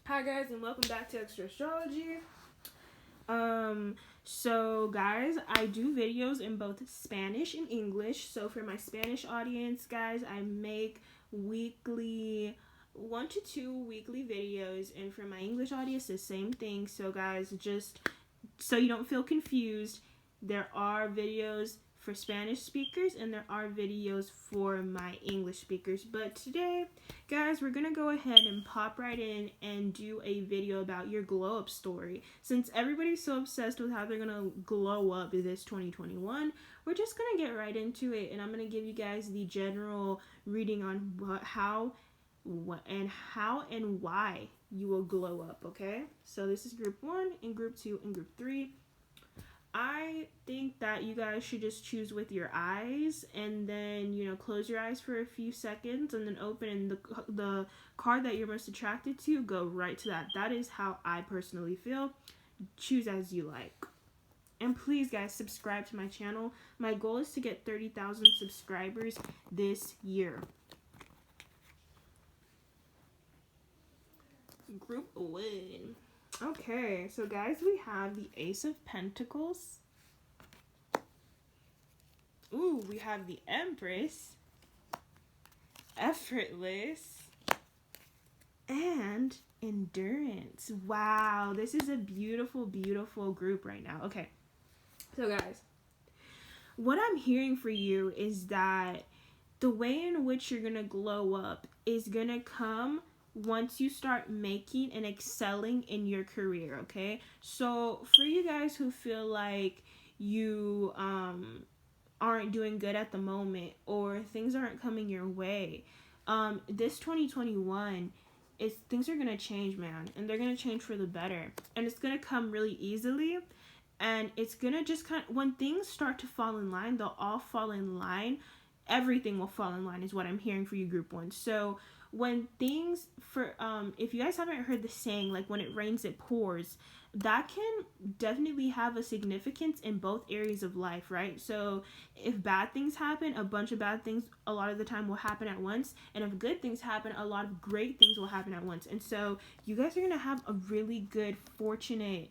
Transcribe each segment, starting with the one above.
Hi guys, and welcome back to Extra Astrology. So guys, I do videos in both Spanish and English. So for my Spanish audience, guys, I make weekly 1 to 2 weekly videos, and for my English audience, the same thing. So guys, just so you don't feel confused, there are videos for Spanish speakers and there are videos for my English speakers. But today, guys, we're gonna go ahead and pop right in and do a video about your glow up story. Since everybody's so obsessed with how they're gonna glow up this 2021, we're just gonna get right into it, and I'm gonna give you guys the general reading on how and why you will glow up. Okay, so this is group 1 and group 2 and group 3. I think that you guys should just choose with your eyes, and then close your eyes for a few seconds, and then open, and the card that you're most attracted to, go right to that. That is how I personally feel. Choose as you like. And please, guys, subscribe to my channel. My goal is to get 30,000 subscribers this year. Group 1. Okay, so guys, we have the Ace of Pentacles. Ooh, we have the Empress, Effortless, and Endurance. Wow, this is a beautiful, beautiful group right now. Okay, so guys, what I'm hearing for you is that the way in which you're gonna glow up is gonna come once you start making and excelling in your career. Okay, so for you guys who feel like you aren't doing good at the moment, or things aren't coming your way, this 2021 things are gonna change, man, and they're gonna change for the better, and it's gonna come really easily, and it's gonna just when things start to fall in line, they'll all fall in line. Everything will fall in line is what I'm hearing for you, group 1. So when things, if you guys haven't heard the saying, like, when it rains it pours, that can definitely have a significance in both areas of life, right? So if bad things happen, a bunch of bad things a lot of the time will happen at once, and if good things happen, a lot of great things will happen at once. And so you guys are gonna have a really good, fortunate,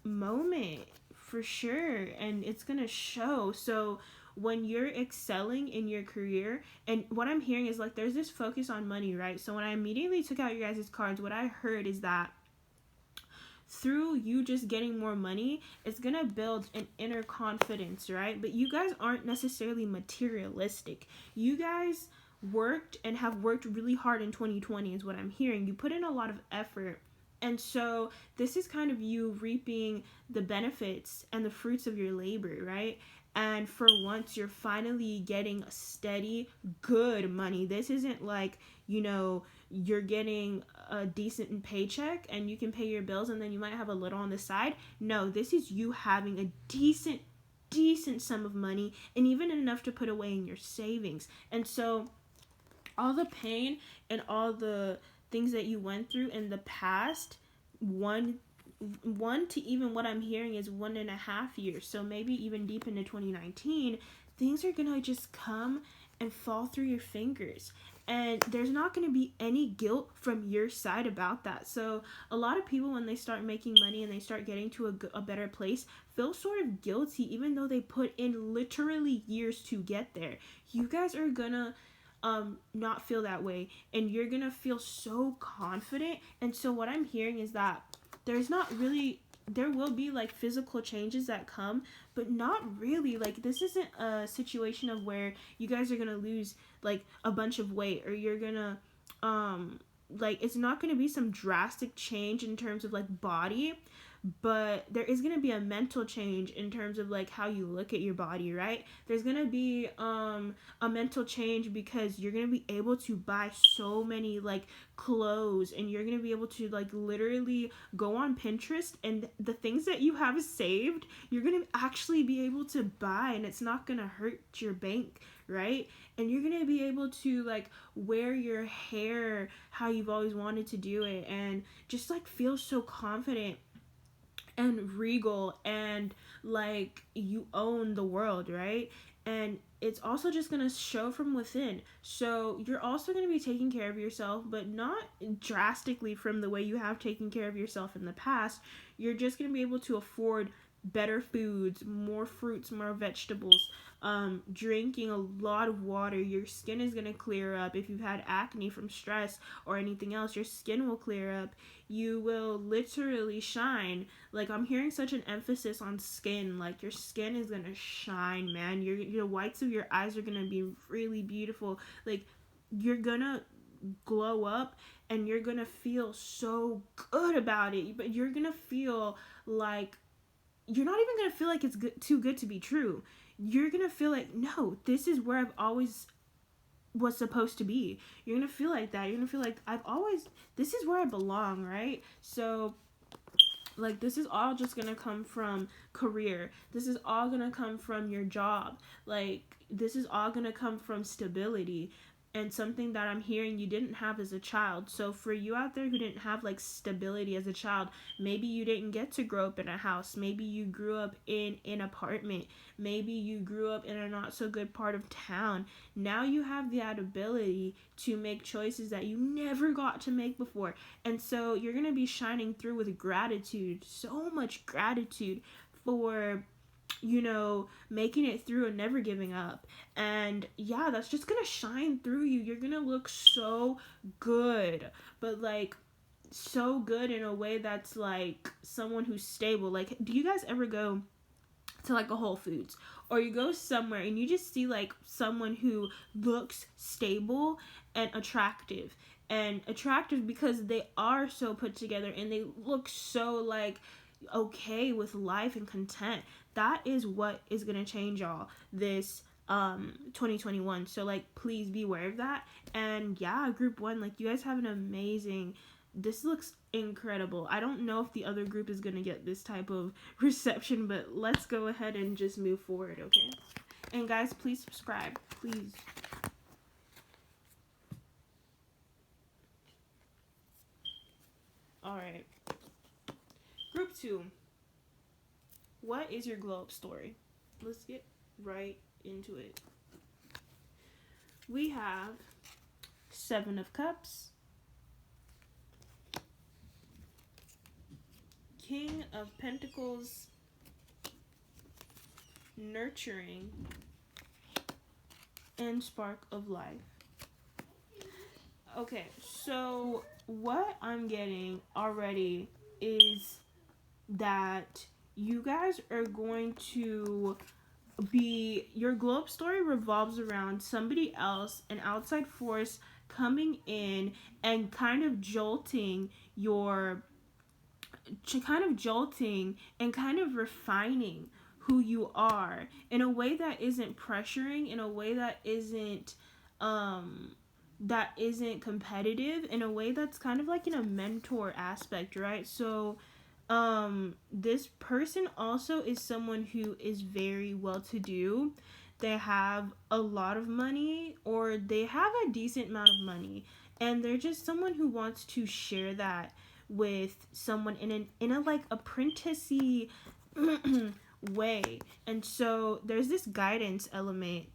moment for sure, and it's gonna show. So when you're excelling in your career, and what I'm hearing is, there's this focus on money, right? So when I immediately took out your guys' cards, what I heard is that through you just getting more money, it's gonna build an inner confidence, right? But you guys aren't necessarily materialistic. You guys worked and have worked really hard in 2020 is what I'm hearing. You put in a lot of effort. And so this is kind of you reaping the benefits and the fruits of your labor, right? And for once, you're finally getting a steady, good money. This isn't like, you're getting a decent paycheck and you can pay your bills and then you might have a little on the side. No, this is you having a decent sum of money, and even enough to put away in your savings. And so all the pain and all the things that you went through in the past, one to even what I'm hearing is 1.5 years, so maybe even deep into 2019, things are gonna just come and fall through your fingers, and there's not gonna be any guilt from your side about that. So a lot of people, when they start making money and they start getting to a better place, feel sort of guilty, even though they put in literally years to get there. You guys are gonna not feel that way, and you're gonna feel so confident. And so what I'm hearing is that there will be physical changes that come, but not really. This isn't a situation of where you guys are gonna lose a bunch of weight, or you're gonna it's not gonna be some drastic change in terms of body, but there is going to be a mental change in terms of how you look at your body, right? There's going to be a mental change because you're going to be able to buy so many clothes, and you're going to be able to literally go on Pinterest, and the things that you have saved, you're going to actually be able to buy, and it's not going to hurt your bank, right? And you're going to be able to wear your hair how you've always wanted to do it, and just feel so confident and regal, and you own the world, right? And it's also just going to show from within. So you're also going to be taking care of yourself, but not drastically from the way you have taken care of yourself in the past. You're just going to be able to afford better foods, more fruits, more vegetables, drinking a lot of water. Your skin is going to clear up. If you've had acne from stress or anything else, your skin will clear up. You will literally shine. Like, I'm hearing such an emphasis on skin. Like, your skin is going to shine, man. Your whites of your eyes are going to be really beautiful. Like, you're going to glow up and you're going to feel so good about it. But you're going to feel like, you're not even going to feel like it's too good to be true. You're going to feel like, no, this is where I've always was supposed to be. You're going to feel like that. You're going to feel like this is where I belong, right? So, like, this is all just going to come from career. This is all going to come from your job. Like, this is all going to come from stability. And something that I'm hearing you didn't have as a child. So for you out there who didn't have like stability as a child, maybe you didn't get to grow up in a house. Maybe you grew up in an apartment. Maybe you grew up in a not so good part of town. Now you have that ability to make choices that you never got to make before. And so you're going to be shining through with gratitude, so much gratitude for, you know, making it through and never giving up. And yeah, that's just gonna shine through you. You're gonna look so good, but like so good in a way that's like someone who's stable. Like, do you guys ever go to like a Whole Foods, or you go somewhere and you just see like someone who looks stable and attractive because they are so put together and they look so like okay with life and content? That is what is gonna change y'all this 2021. So like, please be aware of that. And yeah, group 1, like, you guys have an amazing, this looks incredible. I don't know if the other group is gonna get this type of reception, but let's go ahead and just move forward, okay? And guys, please subscribe, please. All right, group 2, what is your glow up story? Let's get right into it. We have 7 of Cups, King of Pentacles, Nurturing, and Spark of Life. Okay, so what I'm getting already is that you guys are going to be, your glow up story revolves around somebody else, an outside force coming in and kind of jolting and kind of refining who you are in a way that isn't pressuring, in a way that isn't competitive, in a way that's kind of like in a mentor aspect, right? So this person also is someone who is very well to do. They have a lot of money, or they have a decent amount of money, and they're just someone who wants to share that with someone in a like apprenticey way. And so there's this guidance element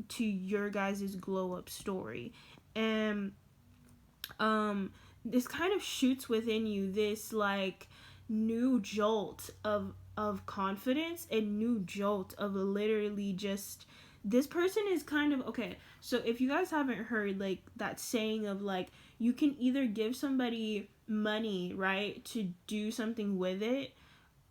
to your guys' glow up story, and this kind of shoots within you this like new jolt of confidence, a new jolt of literally just, this person is kind of, okay, so if you guys haven't heard like that saying of like, you can either give somebody money, right, to do something with it,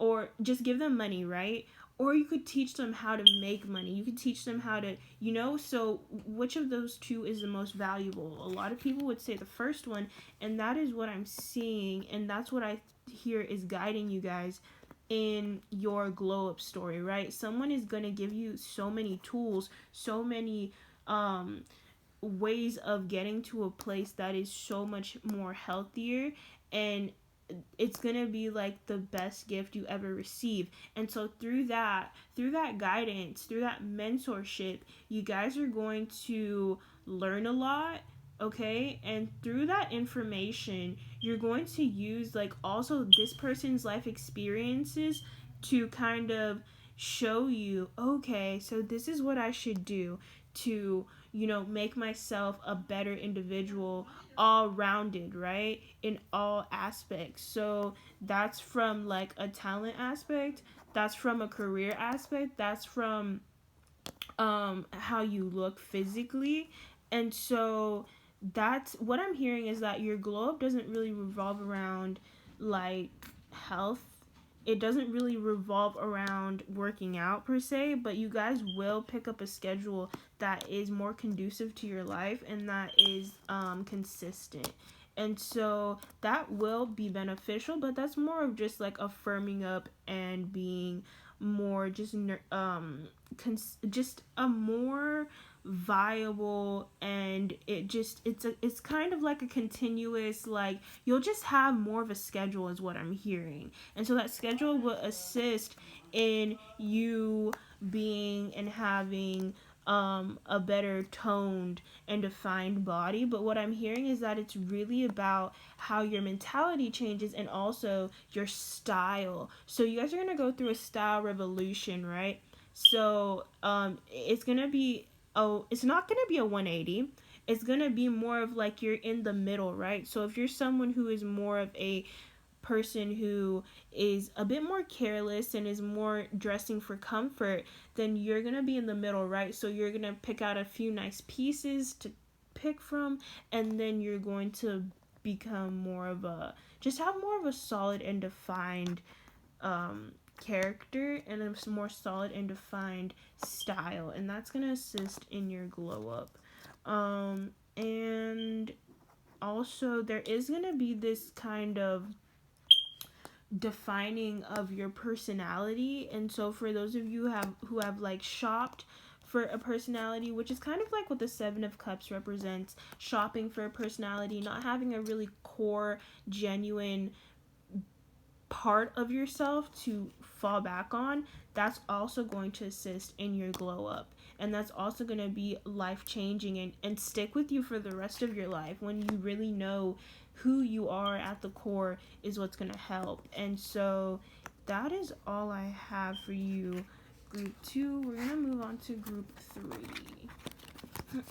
or just give them money, right? Or you could teach them how to make money. You could teach them how to, you know, so which of those two is the most valuable? A lot of people would say the first one, and that is what I'm seeing, and that's what I hear is guiding you guys in your glow up story, right? Someone is going to give you so many tools, so many ways of getting to a place that is so much more healthier, and it's gonna be like the best gift you ever receive. And so through that guidance, through that mentorship, you guys are going to learn a lot, okay? And through that information, you're going to use like also this person's life experiences to kind of show you, okay, so this is what I should do to, make myself a better individual, all rounded, right? In all aspects. So that's from like a talent aspect, that's from a career aspect, that's from how you look physically. And so that's what I'm hearing, is that your glow up doesn't really revolve around like health. It doesn't really revolve around working out per se, but you guys will pick up a schedule that is more conducive to your life and that is consistent. And so that will be beneficial, but that's more of just like affirming up and being more just a more viable, and it's kind of like a continuous, like you'll just have more of a schedule is what I'm hearing. And so that schedule will assist in you being and having a better toned and defined body. But what I'm hearing is that it's really about how your mentality changes and also your style. So you guys are going to go through a style revolution, right? So it's going to be, it's not going to be a 180. It's going to be more of like you're in the middle, right? So if you're someone who is more of a person who is a bit more careless and is more dressing for comfort, then you're gonna be in the middle, right? So you're gonna pick out a few nice pieces to pick from, and then you're going to become just have more of a solid and defined character and a more solid and defined style, and that's gonna assist in your glow up. And also there is gonna be this kind of defining of your personality. And so for those of you who have like shopped for a personality, which is kind of like what the 7 of Cups represents, shopping for a personality, not having a really core genuine part of yourself to fall back on, that's also going to assist in your glow up. And that's also going to be life changing and stick with you for the rest of your life. When you really know who you are at the core is what's going to help. And so that is all I have for you, group 2. We're going to move on to group 3.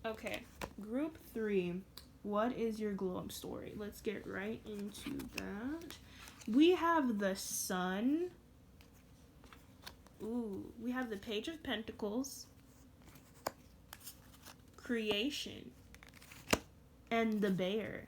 Okay, group 3. What is your glow up story? Let's get right into that. We have the Sun. Ooh, we have the Page of Pentacles, Creation, and the Bear.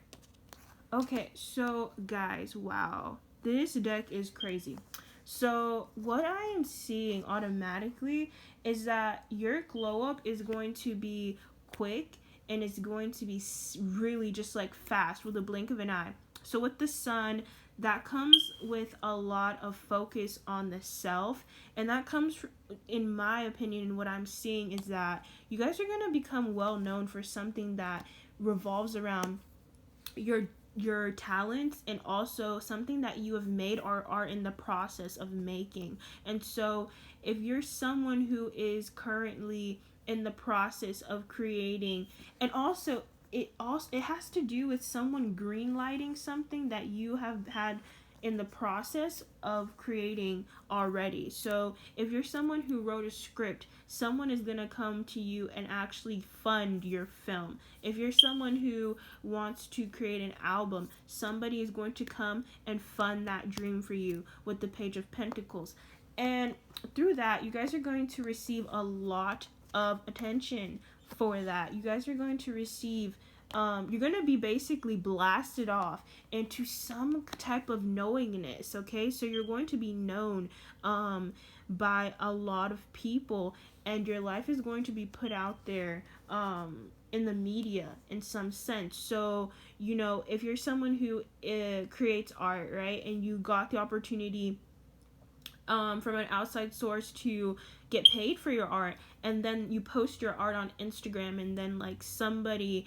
Okay, so guys, wow, this deck is crazy. So what I am seeing automatically is that your glow up is going to be quick, and it's going to be really just like fast with a blink of an eye. So with the Sun, that comes with a lot of focus on the self, and that comes, in my opinion, what I'm seeing is that you guys are going to become well known for something that revolves around your talents, and also something that you have made or are in the process of making. And so if you're someone who is currently in the process of creating, and also it has to do with someone green lighting something that you have had in the process of creating already. So if you're someone who wrote a script, someone is going to come to you and actually fund your film. If you're someone who wants to create an album, somebody is going to come and fund that dream for you with the Page of Pentacles. And through that, you guys are going to receive a lot of attention for that. You guys are going to receive you're going to be basically blasted off into some type of knowingness, okay? So you're going to be known by a lot of people, and your life is going to be put out there in the media in some sense. So, if you're someone who creates art, right, and you got the opportunity from an outside source to get paid for your art, and then you post your art on Instagram, and then like somebody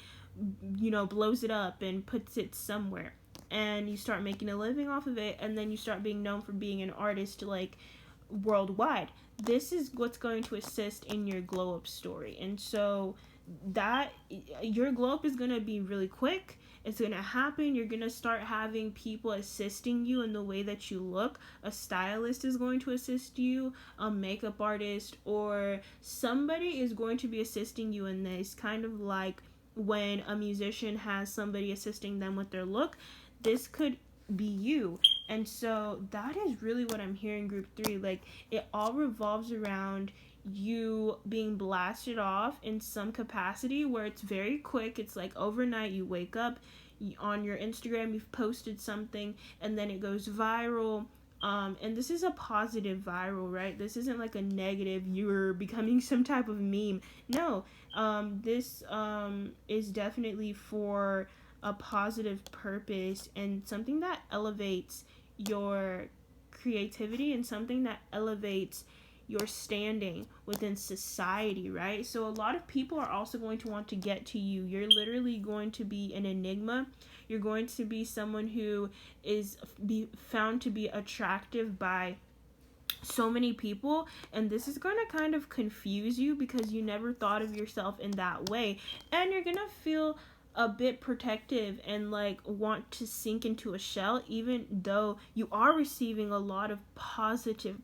blows it up and puts it somewhere, and you start making a living off of it, and then you start being known for being an artist like worldwide. This is what's going to assist in your glow up story. And so that your glow up is going to be really quick. It's going to happen. You're going to start having people assisting you in the way that you look. A stylist is going to assist you, a makeup artist, or somebody is going to be assisting you in this, kind of like when a musician has somebody assisting them with their look. This could be you. And so that is really what I'm hearing, group 3. Like, it all revolves around you being blasted off in some capacity where it's very quick. It's like overnight, you wake up, on your Instagram you've posted something, and then it goes viral. And this is a positive viral, right? This isn't like a negative, you're becoming some type of meme. No, this is definitely for a positive purpose and something that elevates your creativity and something that elevates your standing within society, right? So a lot of people are also going to want to get to you. You're literally going to be an enigma. You're going to be someone who is found to be attractive by so many people, and this is going to kind of confuse you because you never thought of yourself in that way, and you're going to feel a bit protective and like want to sink into a shell, even though you are receiving a lot of positive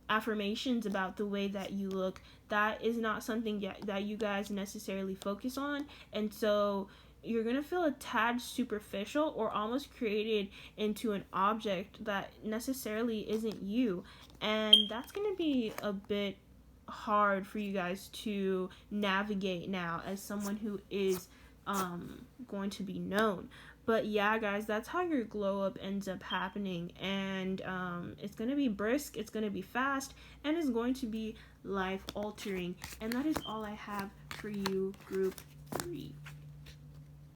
affirmations about the way that you look. That is not something that you guys necessarily focus on, and so you're gonna feel a tad superficial or almost created into an object that necessarily isn't you, and that's gonna be a bit hard for you guys to navigate now as someone who is going to be known. But yeah, guys, that's how your glow up ends up happening, and it's gonna be brisk, it's gonna be fast, and it's going to be life altering. And that is all I have for you, group 3.